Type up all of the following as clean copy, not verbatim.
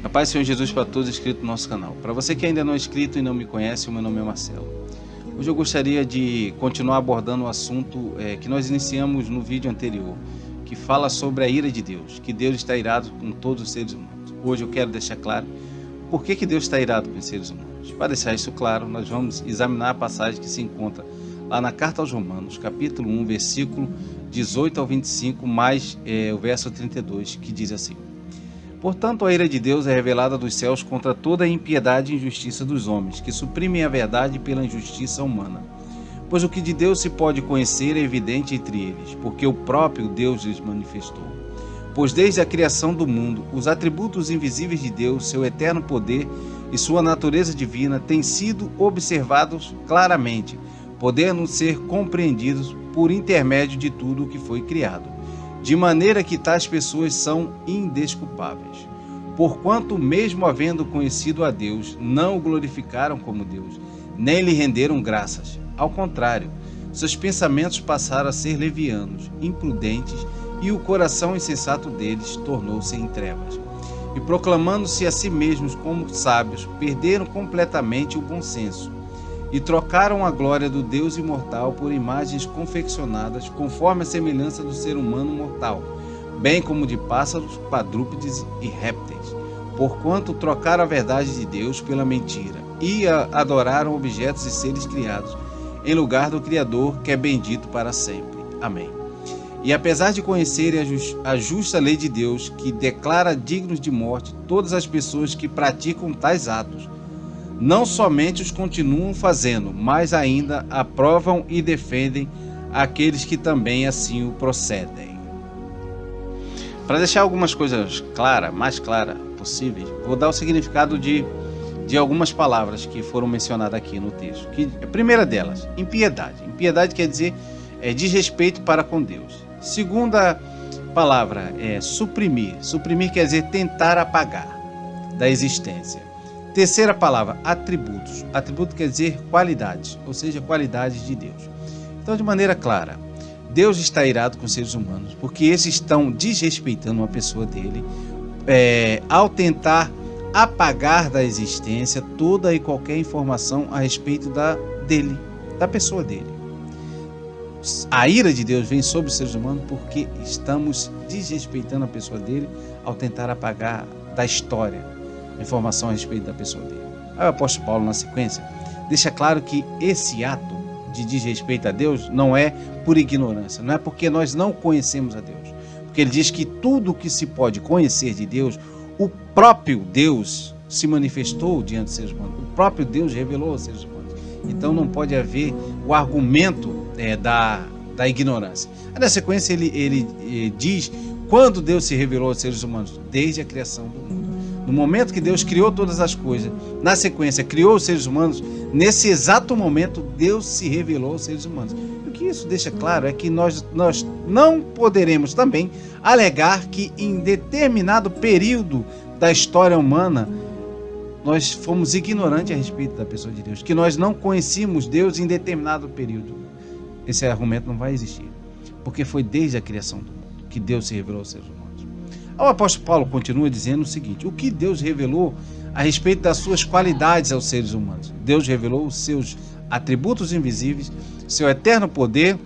A paz do Senhor Jesus para todos, inscritos no nosso canal. Para você que ainda não é inscrito e não me conhece, o meu nome é Marcelo. Hoje eu gostaria de continuar abordando o assunto que nós iniciamos no vídeo anterior, que fala sobre a ira de Deus, que Deus está irado com todos os seres humanos. Hoje eu quero deixar claro por que Deus está irado com os seres humanos. Para deixar isso claro, nós vamos examinar a passagem que se encontra lá na Carta aos Romanos, capítulo 1, versículo 18 ao 25, mais o verso 32, que diz assim: Portanto, a ira de Deus é revelada dos céus contra toda a impiedade e injustiça dos homens, que suprimem a verdade pela injustiça humana. Pois o que de Deus se pode conhecer é evidente entre eles, porque o próprio Deus lhes manifestou. Pois desde a criação do mundo, os atributos invisíveis de Deus, seu eterno poder e sua natureza divina têm sido observados claramente, podendo ser compreendidos por intermédio de tudo o que foi criado, de maneira que tais pessoas são indesculpáveis. Porquanto, mesmo havendo conhecido a Deus, não o glorificaram como Deus, nem lhe renderam graças. Ao contrário, seus pensamentos passaram a ser levianos, imprudentes, e o coração insensato deles tornou-se em trevas. E proclamando-se a si mesmos como sábios, perderam completamente o bom senso, e trocaram a glória do Deus imortal por imagens confeccionadas conforme a semelhança do ser humano mortal, bem como de pássaros, quadrúpedes e répteis, porquanto trocaram a verdade de Deus pela mentira, e adoraram objetos e seres criados, em lugar do Criador, que é bendito para sempre. Amém. E apesar de conhecerem a justa lei de Deus, que declara dignos de morte todas as pessoas que praticam tais atos, não somente os continuam fazendo, mas ainda aprovam e defendem aqueles que também assim o procedem. Para deixar algumas coisas mais claras possíveis, vou dar o significado de algumas palavras que foram mencionadas aqui no texto. A primeira delas, impiedade. Impiedade quer dizer desrespeito para com Deus. Segunda palavra é suprimir. Suprimir quer dizer tentar apagar da existência. Terceira palavra, atributos. Atributo quer dizer qualidades, ou seja, qualidades de Deus. Então, de maneira clara, Deus está irado com os seres humanos, porque esses estão desrespeitando uma pessoa dele, ao tentar apagar da existência toda e qualquer informação a respeito da pessoa dele. A ira de Deus vem sobre os seres humanos porque estamos desrespeitando a pessoa dele ao tentar apagar da história informação a respeito da pessoa dele. Aí o apóstolo Paulo, na sequência, deixa claro que esse ato de desrespeito a Deus não é por ignorância, não é porque nós não conhecemos a Deus, porque ele diz que tudo que se pode conhecer de Deus, o próprio Deus se manifestou diante dos seres humanos, o próprio Deus revelou aos seres humanos. Então não pode haver o argumento da ignorância. Aí, na sequência ele diz quando Deus se revelou aos seres humanos, desde a criação do mundo. No momento que Deus criou todas as coisas, na sequência criou os seres humanos, nesse exato momento Deus se revelou aos seres humanos. E o que isso deixa claro é que nós não poderemos também alegar que em determinado período da história humana nós fomos ignorantes a respeito da pessoa de Deus, que nós não conhecíamos Deus em determinado período. Esse argumento não vai existir, porque foi desde a criação do mundo que Deus se revelou aos seres humanos. O apóstolo Paulo continua dizendo o seguinte: o que Deus revelou a respeito das suas qualidades aos seres humanos? Deus revelou os seus atributos invisíveis, seu eterno poder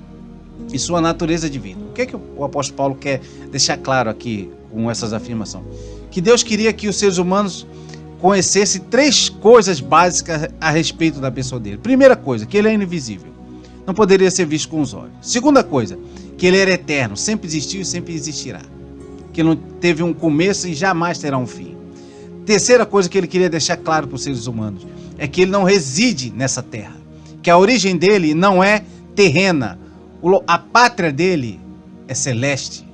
e sua natureza divina. O que é que o apóstolo Paulo quer deixar claro aqui com essas afirmações? Que Deus queria que os seres humanos conhecessem três coisas básicas a respeito da pessoa dele. Primeira coisa, que ele é invisível, não poderia ser visto com os olhos. Segunda coisa, que ele era eterno, sempre existiu e sempre existirá, que não teve um começo e jamais terá um fim. Terceira coisa que ele queria deixar claro para os seres humanos é que ele não reside nessa terra, que a origem dele não é terrena, a pátria dele é celeste.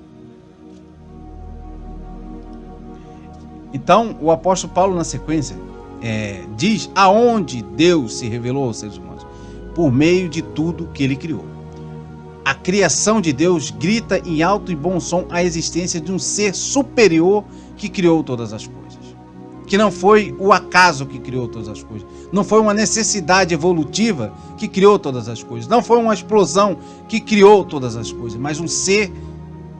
Então, o apóstolo Paulo, na sequência, diz aonde Deus se revelou aos seres humanos: por meio de tudo que ele criou. A criação de Deus grita em alto e bom som a existência de um ser superior que criou todas as coisas. Que não foi o acaso que criou todas as coisas. Não foi uma necessidade evolutiva que criou todas as coisas. Não foi uma explosão que criou todas as coisas. Mas um ser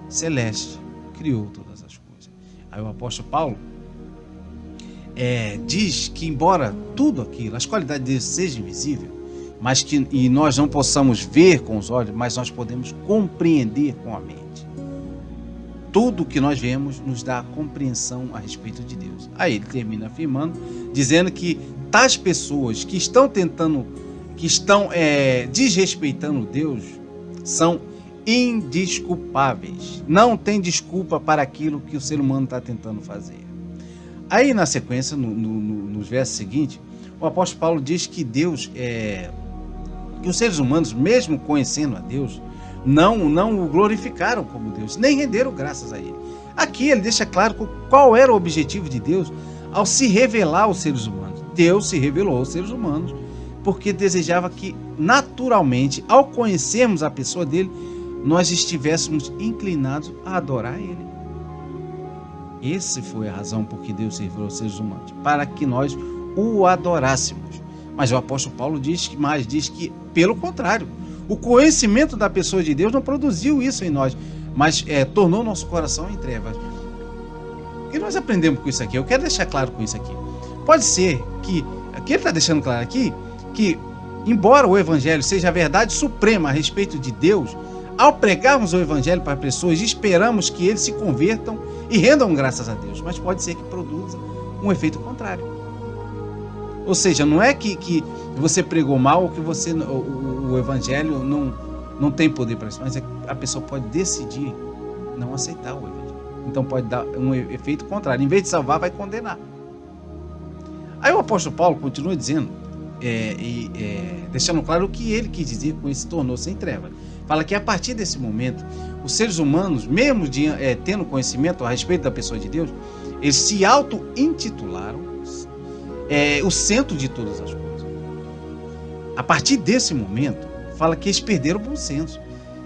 celeste criou todas as coisas. Aí o apóstolo Paulo diz que embora tudo aquilo, as qualidades de Deus sejam invisíveis, e nós não possamos ver com os olhos, mas nós podemos compreender com a mente. Tudo que nós vemos nos dá compreensão a respeito de Deus. Aí ele termina afirmando, dizendo que tais pessoas que estão desrespeitando Deus, são indesculpáveis. Não tem desculpa para aquilo que o ser humano está tentando fazer. Aí na sequência, nos versos seguintes, o apóstolo Paulo diz que Deus, que os seres humanos, mesmo conhecendo a Deus, não o glorificaram como Deus, nem renderam graças a Ele. Aqui ele deixa claro qual era o objetivo de Deus ao se revelar aos seres humanos. Deus se revelou aos seres humanos porque desejava que, naturalmente, ao conhecermos a pessoa dele, nós estivéssemos inclinados a adorar Ele. Essa foi a razão por que Deus se revelou aos seres humanos, para que nós o adorássemos. Mas o apóstolo Paulo diz que, pelo contrário, o conhecimento da pessoa de Deus não produziu isso em nós, mas tornou nosso coração em trevas. O que nós aprendemos com isso aqui? Eu quero deixar claro com isso aqui. Pode ser que ele está deixando claro aqui, que embora o evangelho seja a verdade suprema a respeito de Deus, ao pregarmos o evangelho para pessoas, esperamos que eles se convertam e rendam graças a Deus, mas pode ser que produza um efeito contrário. Ou seja, não é que você pregou mal ou que o evangelho não tem poder para isso, mas a pessoa pode decidir não aceitar o evangelho. Então pode dar um efeito contrário. Em vez de salvar, vai condenar. Aí o apóstolo Paulo continua dizendo, deixando claro o que ele quis dizer com esse tornou-se em treva. Fala que a partir desse momento, os seres humanos, mesmo tendo conhecimento a respeito da pessoa de Deus, eles se auto-intitularam o centro de todas as coisas. A partir desse momento, fala que eles perderam o bom senso.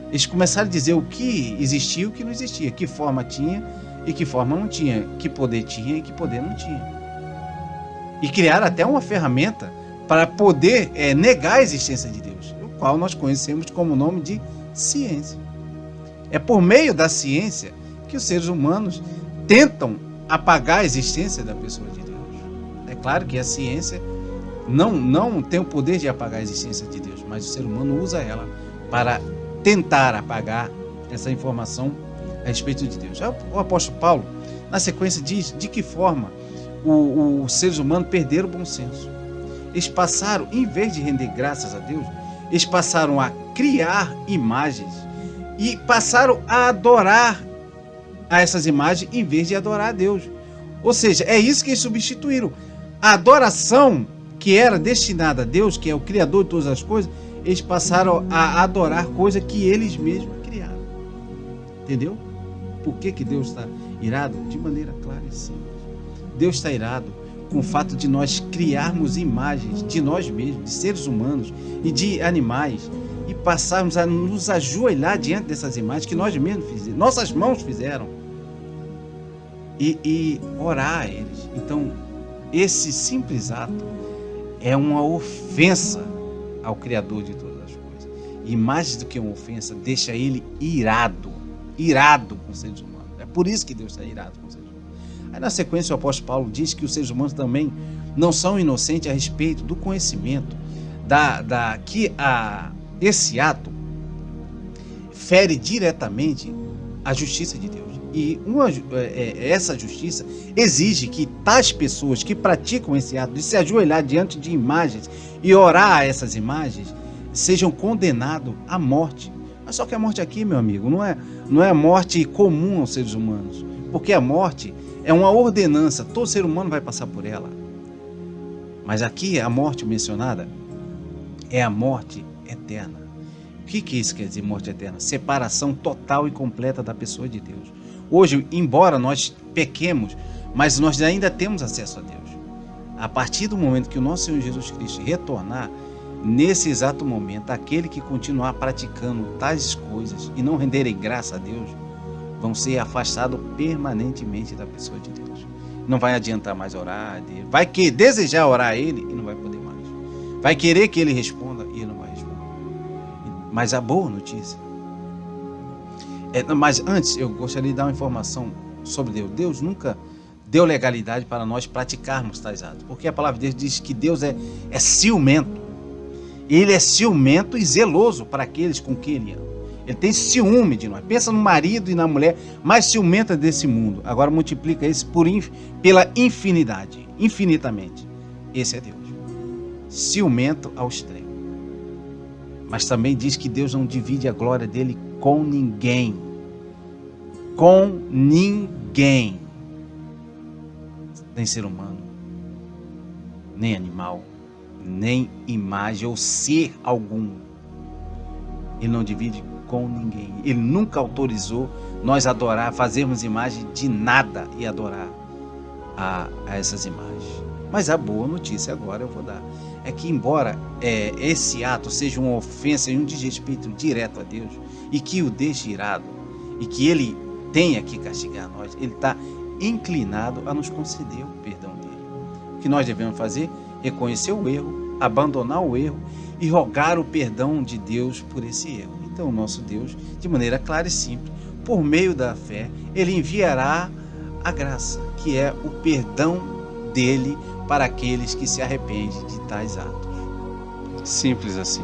Eles começaram a dizer o que existia e o que não existia, que forma tinha e que forma não tinha, que poder tinha e que poder não tinha. E criaram até uma ferramenta para poder negar a existência de Deus, o qual nós conhecemos como o nome de ciência. É por meio da ciência que os seres humanos tentam apagar a existência da pessoa de Deus. É claro que a ciência não tem o poder de apagar a existência de Deus, mas o ser humano usa ela para tentar apagar essa informação a respeito de Deus. O apóstolo Paulo, na sequência, diz de que forma os seres humanos perderam o bom senso. Eles passaram, em vez de render graças a Deus, eles passaram a criar imagens e passaram a adorar a essas imagens em vez de adorar a Deus. Ou seja, é isso que eles substituíram. A adoração que era destinada a Deus, que é o Criador de todas as coisas, eles passaram a adorar coisas que eles mesmos criaram. Entendeu? Por que Deus está irado? De maneira clara e simples. Deus está irado com o fato de nós criarmos imagens de nós mesmos, de seres humanos e de animais, e passarmos a nos ajoelhar diante dessas imagens que nós mesmos fizemos, nossas mãos fizeram, e orar a eles. Então, esse simples ato é uma ofensa ao Criador de todas as coisas. E mais do que uma ofensa, deixa ele irado com os seres humanos. É por isso que Deus está irado com os seres humanos. Aí na sequência o apóstolo Paulo diz que os seres humanos também não são inocentes a respeito do conhecimento que esse ato fere diretamente a justiça de Deus. E essa justiça exige que tais pessoas que praticam esse ato de se ajoelhar diante de imagens e orar a essas imagens sejam condenados à morte. Mas só que a morte aqui, meu amigo, não é a morte comum aos seres humanos, porque a morte é uma ordenança, todo ser humano vai passar por ela. Mas aqui a morte mencionada é a morte eterna. O que isso quer dizer, morte eterna? Separação total e completa da pessoa de Deus. Hoje, embora nós pequemos, mas nós ainda temos acesso a Deus. A partir do momento que o nosso Senhor Jesus Cristo retornar, nesse exato momento, aquele que continuar praticando tais coisas e não renderem graça a Deus, vão ser afastados permanentemente da pessoa de Deus. Não vai adiantar mais orar a Deus. Vai desejar orar a Ele e não vai poder mais. Vai querer que Ele responda e Ele não vai responder. Mas a boa notícia... Mas antes, eu gostaria de dar uma informação sobre Deus. deu legalidade para nós praticarmos tais atos. Porque a palavra de Deus diz que Deus é ciumento. Ele é ciumento e zeloso para aqueles com quem ele ama. Ele tem ciúme de nós. Pensa no marido e na mulher mais ciumenta desse mundo. Agora multiplica isso pela infinidade, infinitamente. Esse é Deus. Ciumento ao extremo. Mas também diz que Deus não divide a glória dele com ninguém. Com ninguém. Nem ser humano, nem animal, nem imagem ou ser algum. Ele não divide com ninguém. Ele nunca autorizou nós adorar, fazermos imagem de nada e adorar a essas imagens. Mas a boa notícia agora eu vou dar é que, embora esse ato seja uma ofensa e um desrespeito direto a Deus, e que o deixe irado, e que ele tenha que castigar nós, ele está inclinado a nos conceder o perdão dele. O que nós devemos fazer? Reconhecer o erro, abandonar o erro e rogar o perdão de Deus por esse erro. Então o nosso Deus, de maneira clara e simples, por meio da fé, ele enviará a graça, que é o perdão dele para aqueles que se arrependem de tais atos. Simples assim.